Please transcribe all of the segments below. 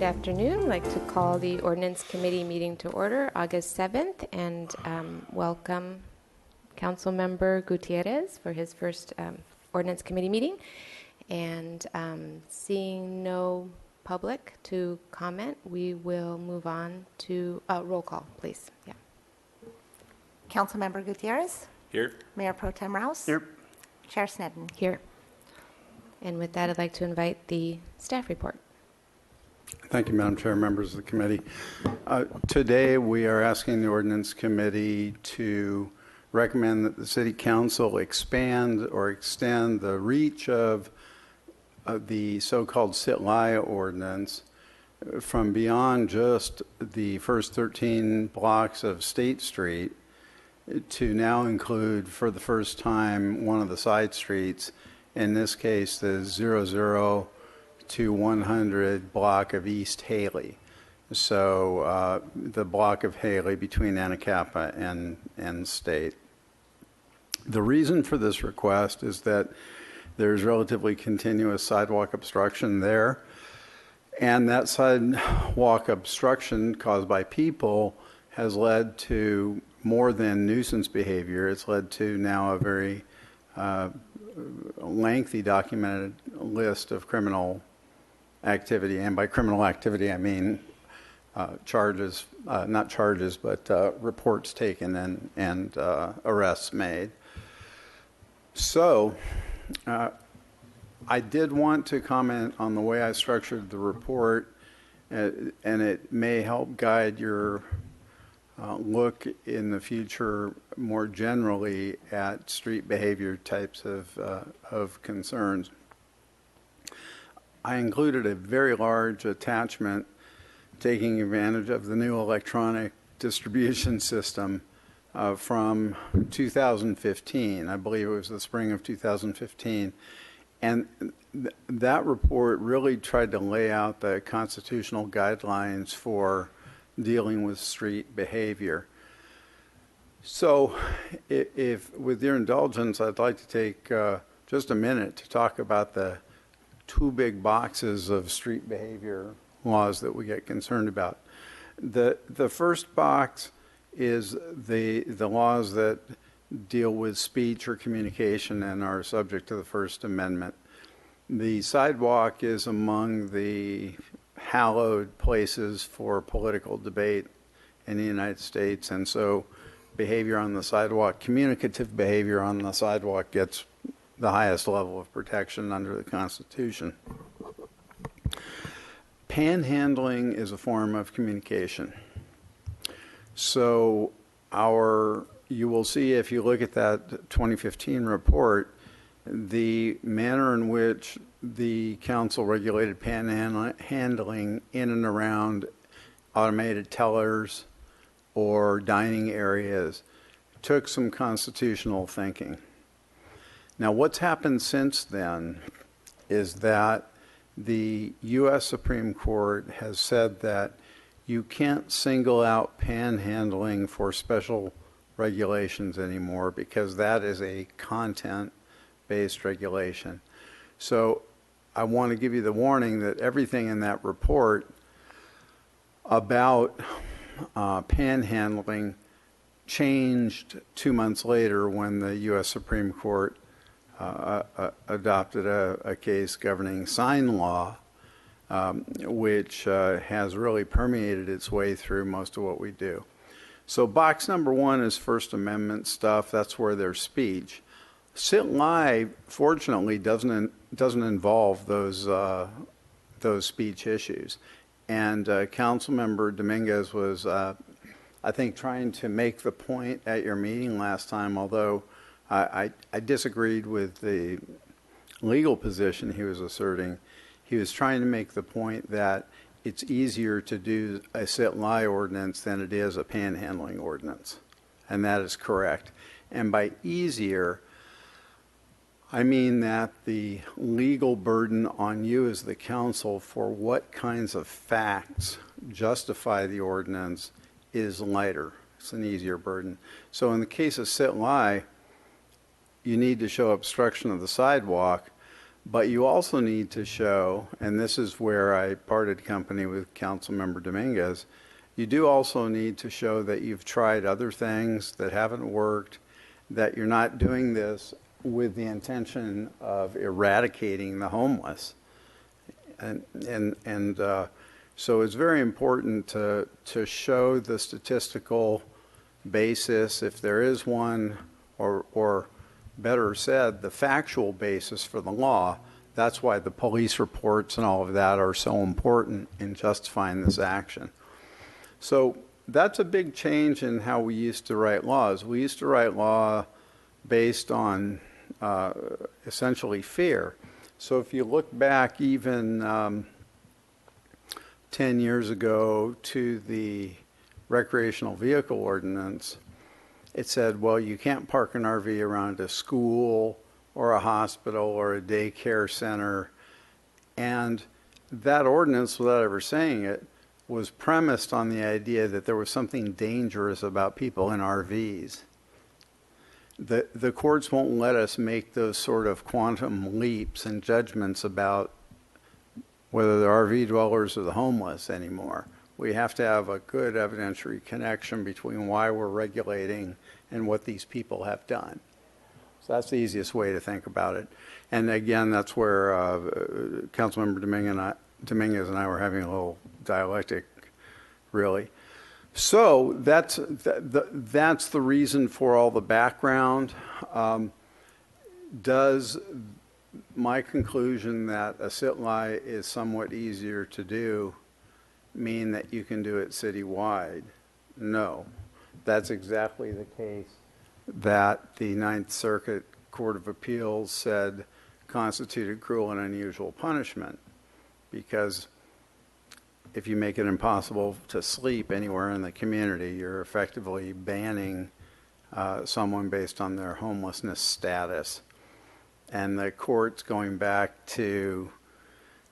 Good afternoon. I'd like to call the Ordinance Committee meeting to order August 7th and welcome Councilmember Gutierrez for his first Ordinance Committee meeting. And seeing no public to comment, we will move on to roll call, please. Yeah. Councilmember Gutierrez? Here. Mayor Pro Tem Rouse? Here. Chair Snedden? Here. And with that, I'd like to invite the staff report. Thank you, Madam Chair, members of the committee. Today, we are asking the Ordinance Committee to recommend that the City Council expand or extend the reach of the so-called sit-lie ordinance from beyond just the first 13 blocks of State Street to now include, for the first time, one of the side streets, in this case, the 00 to 100 block of East Haley. So the block of Haley between Anacapa and State. The reason for this request is that there's relatively continuous sidewalk obstruction there. And that sidewalk obstruction caused by people has led to more than nuisance behavior. It's led to now a very lengthy documented list of criminal activity, and by criminal activity I mean charges, not charges, but reports taken and arrests made. So I did want to comment on the way I structured the report, and it may help guide your look in the future more generally at street behavior types of concerns. I included a very large attachment taking advantage of the new electronic distribution system from 2015. I believe it was the spring of 2015. And that report really tried to lay out the constitutional guidelines for dealing with street behavior. So if with your indulgence, I'd like to take just a minute to talk about the two big boxes of street behavior laws that we get concerned about. The first box is the laws that deal with speech or communication and are subject to the First Amendment. The sidewalk is among the hallowed places for political debate in the United States, and so behavior on the sidewalk, communicative behavior on the sidewalk, gets the highest level of protection under the Constitution. Panhandling is a form of communication. So you will see if you look at that 2015 report, the manner in which the council regulated panhandling in and around automated tellers or dining areas took some constitutional thinking. Now, what's happened since then is that the U.S. Supreme Court has said that you can't single out panhandling for special regulations anymore because that is a content-based regulation. So I want to give you the warning that everything in that report about panhandling changed 2 months later when the U.S. Supreme Court adopted a case governing sign law, which has really permeated its way through most of what we do. So box number one is First Amendment stuff. That's where there's speech. Sit-lie, fortunately, doesn't involve those speech issues. And Councilmember Dominguez was, I think, trying to make the point at your meeting last time, although I disagreed with the legal position he was asserting. He was trying to make the point that it's easier to do a sit-lie ordinance than it is a panhandling ordinance. And that is correct. And by easier, I mean that the legal burden on you as the council for what kinds of facts justify the ordinance is lighter. It's an easier burden. So in the case of sit-lie, you need to show obstruction of the sidewalk, But you also need to show, and this is where I parted company with Councilmember Dominguez, you do also need to show that you've tried other things that haven't worked, that you're not doing this with the intention of eradicating the homeless. So it's very important to show the statistical basis, if there is one, or better said, the factual basis for the law. That's why the police reports and all of that are so important in justifying this action. So that's a big change in how we used to write laws. We used to write law based on essentially fear. So if you look back even 10 years ago to the recreational vehicle ordinance, it said, well, you can't park an RV around a school or a hospital or a daycare center. And that ordinance, without ever saying it, was premised on the idea that there was something dangerous about people in RVs. The courts won't let us make those sort of quantum leaps and judgments about whether they're RV dwellers or the homeless anymore. We have to have a good evidentiary connection between why we're regulating and what these people have done. So that's the easiest way to think about it. And again, that's where Councilmember Dominguez and I were having a little dialectic, really. So that's the reason for all the background. Does my conclusion that a sit-lie is somewhat easier to do mean that you can do it citywide? No. That's exactly the case that the Ninth Circuit Court of Appeals said constituted cruel and unusual punishment, because if you make it impossible to sleep anywhere in the community, you're effectively banning someone based on their homelessness status. And the courts going back to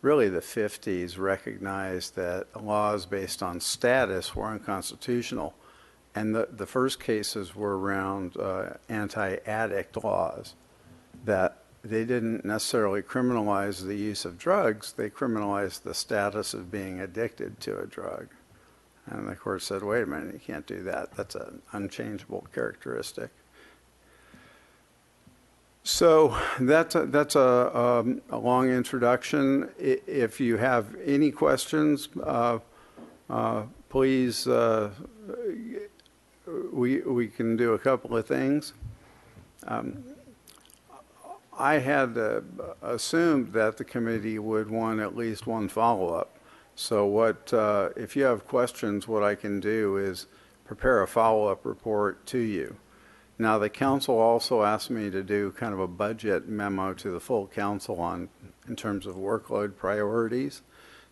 really the 50s recognized that laws based on status were unconstitutional. And the first cases were around anti-addict laws, that they didn't necessarily criminalize the use of drugs, they criminalized the status of being addicted to a drug. And the court said, wait a minute, you can't do that. That's an unchangeable characteristic. So that's a long introduction. If you have any questions, please, we can do a couple of things. I had assumed that the committee would want at least one follow-up. So if you have questions, what I can do is prepare a follow-up report to you. Now, the council also asked me to do kind of a budget memo to the full council in terms of workload priorities.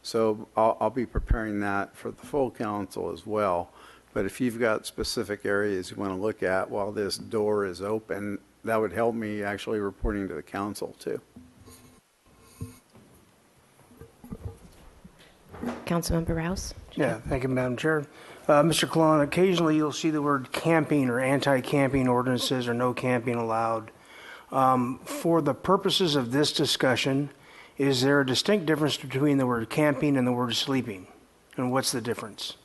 So I'll be preparing that for the full council as well. But if you've got specific areas you want to look at while this door is open, that would help me actually reporting to the council too. Councilmember Rouse? Yeah, thank you, Madam Chair. Mr. Colon, occasionally you'll see the word camping or anti-camping ordinances or no camping allowed. For the purposes of this discussion, is there a distinct difference between the word camping and the word sleeping? And what's the difference?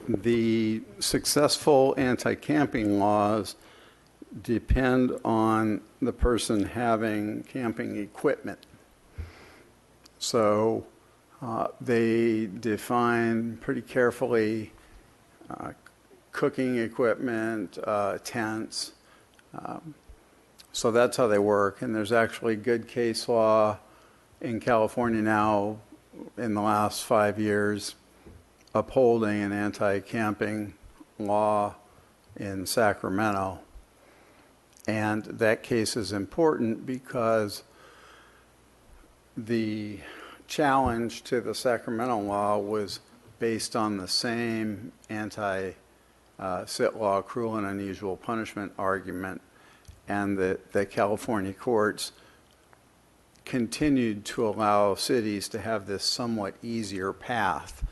The successful anti-camping laws depend on the person having camping equipment. So they define pretty carefully cooking equipment, tents. So that's how they work. And there's actually good case law in California now in the last 5 years upholding an anti-camping law in Sacramento. And that case is important because the challenge to the Sacramento law was based on the same anti-sit law, cruel and unusual punishment argument, and the California courts continued to allow cities to have this somewhat easier path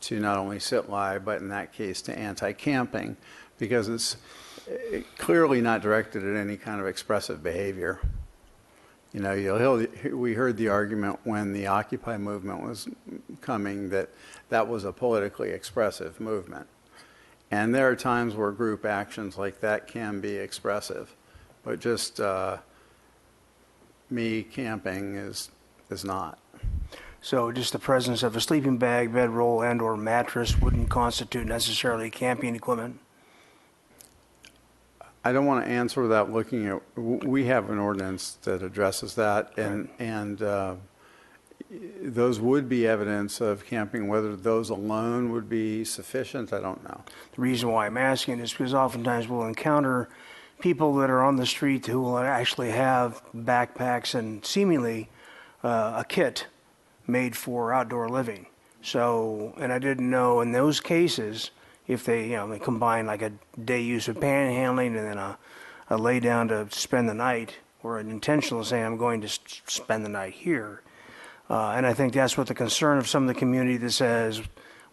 to not only sit lie, but in that case to anti-camping, because clearly not directed at any kind of expressive behavior. You know, we heard the argument when the Occupy movement was coming that that was a politically expressive movement. And there are times where group actions like that can be expressive, but just me camping is not. So just the presence of a sleeping bag, bedroll, and/or mattress wouldn't constitute necessarily camping equipment? I don't want to answer without looking at, we have an ordinance that addresses that, and those would be evidence of camping. Whether those alone would be sufficient, I don't know. The reason why I'm asking is because oftentimes we'll encounter people that are on the street who will actually have backpacks and seemingly a kit made for outdoor living. So, and I didn't know in those cases if they, you know, they combine like a day use of panhandling and then a lay down to spend the night, or an intentional saying I'm going to spend the night here. And I think that's what the concern of some of the community that says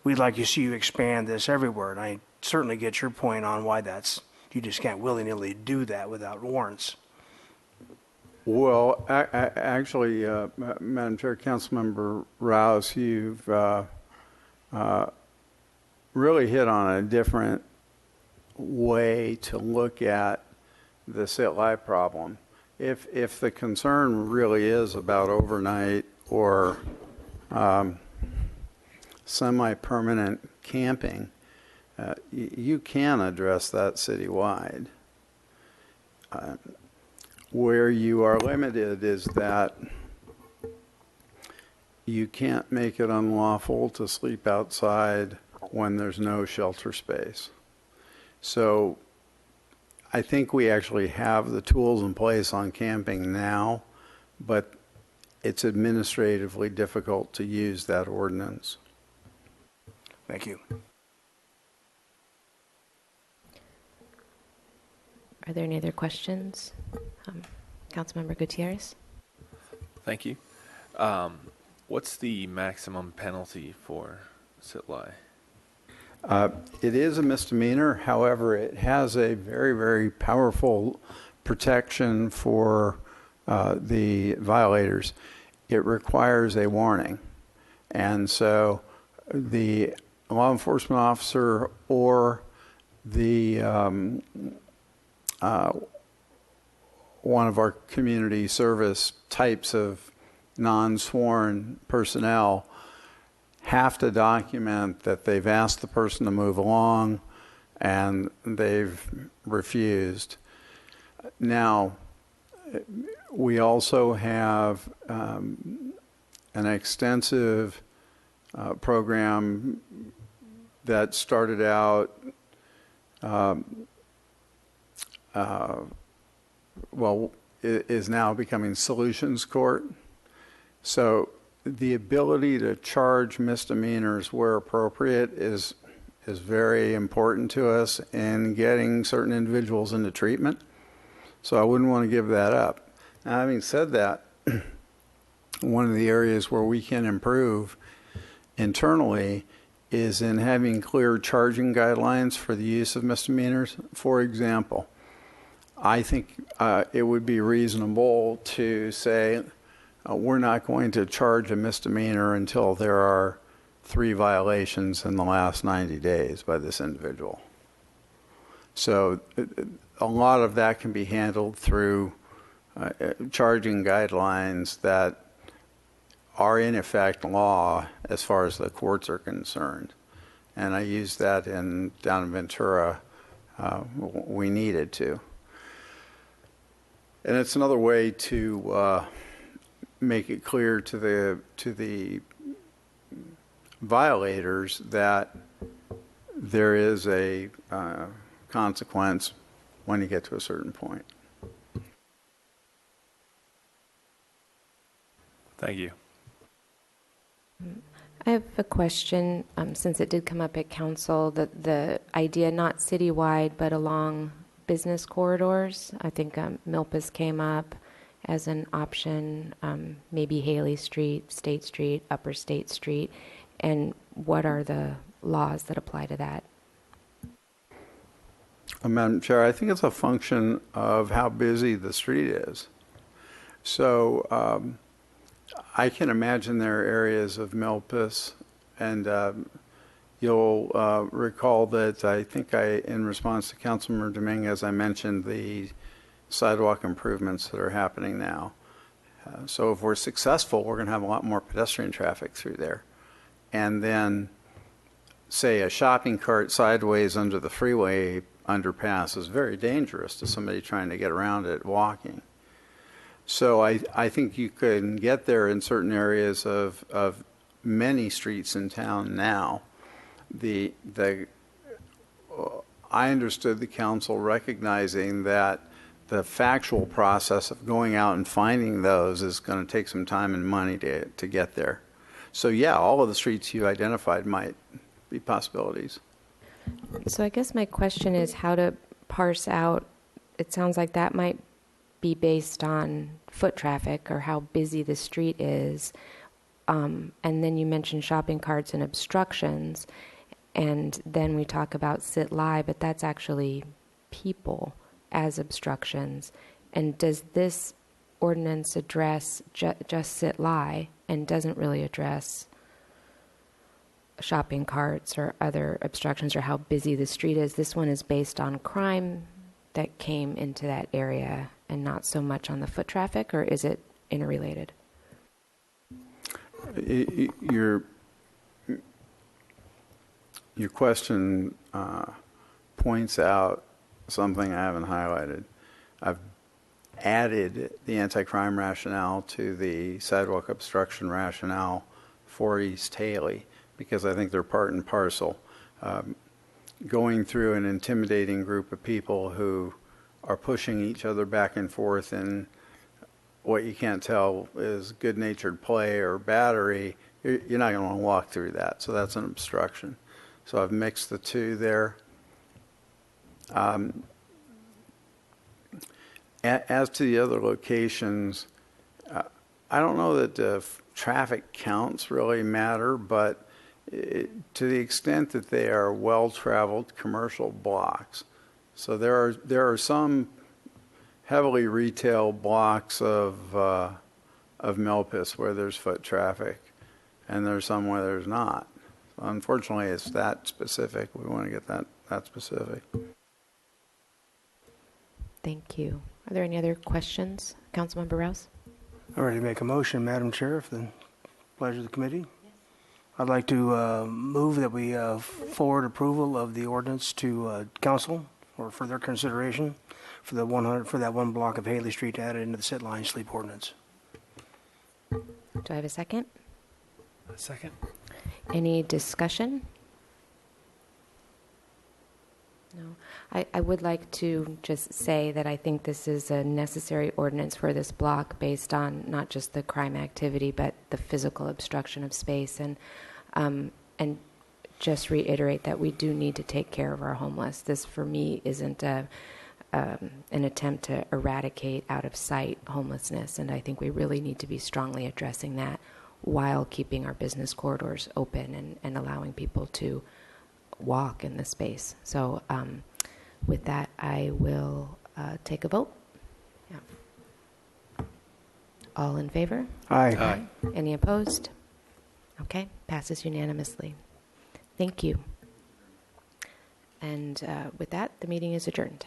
we'd like to see you expand this everywhere. And I certainly get your point on why that's, you just can't willy-nilly do that without warrants. Well, actually, Madam Chair, Councilmember Rouse, you've really hit on a different way to look at the sit-lie problem. If the concern really is about overnight or semi-permanent camping, you can address that citywide. Where you are limited is that you can't make it unlawful to sleep outside when there's no shelter space. So I think we actually have the tools in place on camping now, but it's administratively difficult to use that ordinance. Thank you. Are there any other questions? Councilmember Gutierrez? Thank you. What's the maximum penalty for sit-lie? It is a misdemeanor. However, it has a very, very powerful protection for the violators. It requires a warning. And so the law enforcement officer or the one of our community service types of non-sworn personnel have to document that they've asked the person to move along and they've refused. Now, we also have an extensive program that started out is now becoming Solutions Court. So the ability to charge misdemeanors where appropriate is very important to us in getting certain individuals into treatment. So I wouldn't want to give that up. Now, having said that, one of the areas where we can improve internally is in having clear charging guidelines for the use of misdemeanors. For example, I think it would be reasonable to say we're not going to charge a misdemeanor until there are 3 violations in the last 90 days by this individual. So a lot of that can be handled through charging guidelines that are in effect law as far as the courts are concerned. And I used that down in Ventura. We needed to. And it's another way to make it clear to the violators that there is a consequence when you get to a certain point. Thank you. I have a question, since it did come up at council, that the idea not citywide but along business corridors. I think Milpas came up as an option, maybe Haley Street, State Street, Upper State Street, and what are the laws that apply to that? Madam Chair, I think it's a function of how busy the street is. So I can imagine there are areas of Milpas, and you'll recall that I think in response to Councilmember Dominguez, I mentioned the sidewalk improvements that are happening now. So if we're successful, we're going to have a lot more pedestrian traffic through there. And then, say, a shopping cart sideways under the freeway underpass is very dangerous to somebody trying to get around it walking. So I think you can get there in certain areas of many streets in town now. I understood the council recognizing that the factual process of going out and finding those is going to take some time and money to get there. So yeah, all of the streets you identified might be possibilities. So I guess my question is how to parse out, it sounds like that might be based on foot traffic or how busy the street is. And then you mentioned shopping carts and obstructions. And then we talk about sit-lie, but that's actually people as obstructions. And does this ordinance address just sit-lie and doesn't really address shopping carts or other obstructions or how busy the street is? This one is based on crime that came into that area and not so much on the foot traffic, or is it interrelated? Your question points out something I haven't highlighted. I've added the anti-crime rationale to the sidewalk obstruction rationale for East Haley because I think they're part and parcel. Going through an intimidating group of people who are pushing each other back and forth in what you can't tell is good-natured play or battery, you're not going to want to walk through that. So that's an obstruction. So I've mixed the two there. As to the other locations, I don't know that traffic counts really matter, but to the extent that they are well-traveled commercial blocks. So there are some heavily retail blocks of Milpas where there's foot traffic, and there's some where there's not. So unfortunately, it's that specific. We want to get that specific. Thank you. Are there any other questions? Councilmember Rouse? I'm ready to make a motion, Madam Chair, if the pleasure of the committee. I'd like to move that we forward approval of the ordinance to council or for their consideration for that one block of Haley Street added into the sit-line sleep ordinance. Do I have a second? A second. Any discussion? No. I would like to just say that I think this is a necessary ordinance for this block based on not just the crime activity, but the physical obstruction of space. And just reiterate that we do need to take care of our homeless. This, for me, isn't an attempt to eradicate out of sight homelessness. And I think we really need to be strongly addressing that while keeping our business corridors open and allowing people to walk in the space. So with that, I will take a vote. Yeah. All in favor? Aye. Aye. Any opposed? Okay, passes unanimously. Thank you. And with that, the meeting is adjourned.